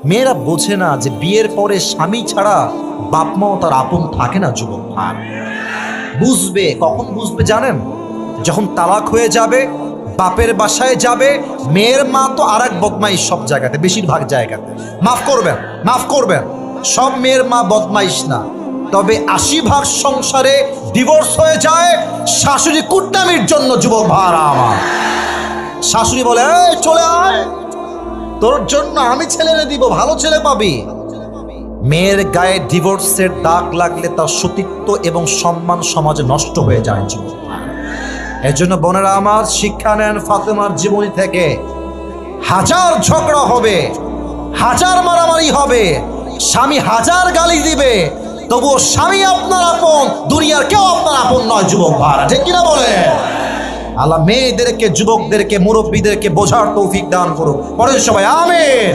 মেয়েরা বোঝে না যে বিয়ের পরে স্বামী ছাড়া বাপ মাও তার আপন থাকে না যুবক। আর বুঝবে কখন বুঝবে জানেন? যখন তালাক হয়ে যাবে, বাপের বাসায় যাবে, মেয়ের মা তো আর এক বদমাইশ সব জায়গাতে, বেশিরভাগ জায়গাতে। মাফ করবেন, মাফ করবেন, সব মেয়ের মা বদমাইশ না, তবে ৮০ ভাগ সংসারে ডিভোর্স হয়ে যায় শাশুড়ি কুটনামির জন্য। যুবক ভাড়া আমার, শাশুড়ি বলে এই চলে আয়, তোর জন্য আমি ছেলে এনে দিব, ভালো ছেলে পাবি। মেয়ের গায়ে ডিভোর্সের দাগ লাগলে তার সতীত্ব এবং সম্মান সমাজে নষ্ট হয়ে যায় যুবক। এর জন্য বোনেরা আমার, শিক্ষা নেন ফাতেমার জীবনী থেকে। হাজার ঝগড়া হবে, হাজার মারামারি হবে, স্বামী হাজার গালি দিবে, তবুও স্বামী আপনার আপন, দুনিয়ার কেউ আপনার আপন নয় যুবক ভাড়া, ঠিক কিনা বলে? আল্লাহ মেয়েদেরকে, যুবকদেরকে, মুরব্বীদেরকে বোঝার তৌফিক দান করুক। পরের সবাই আমিন।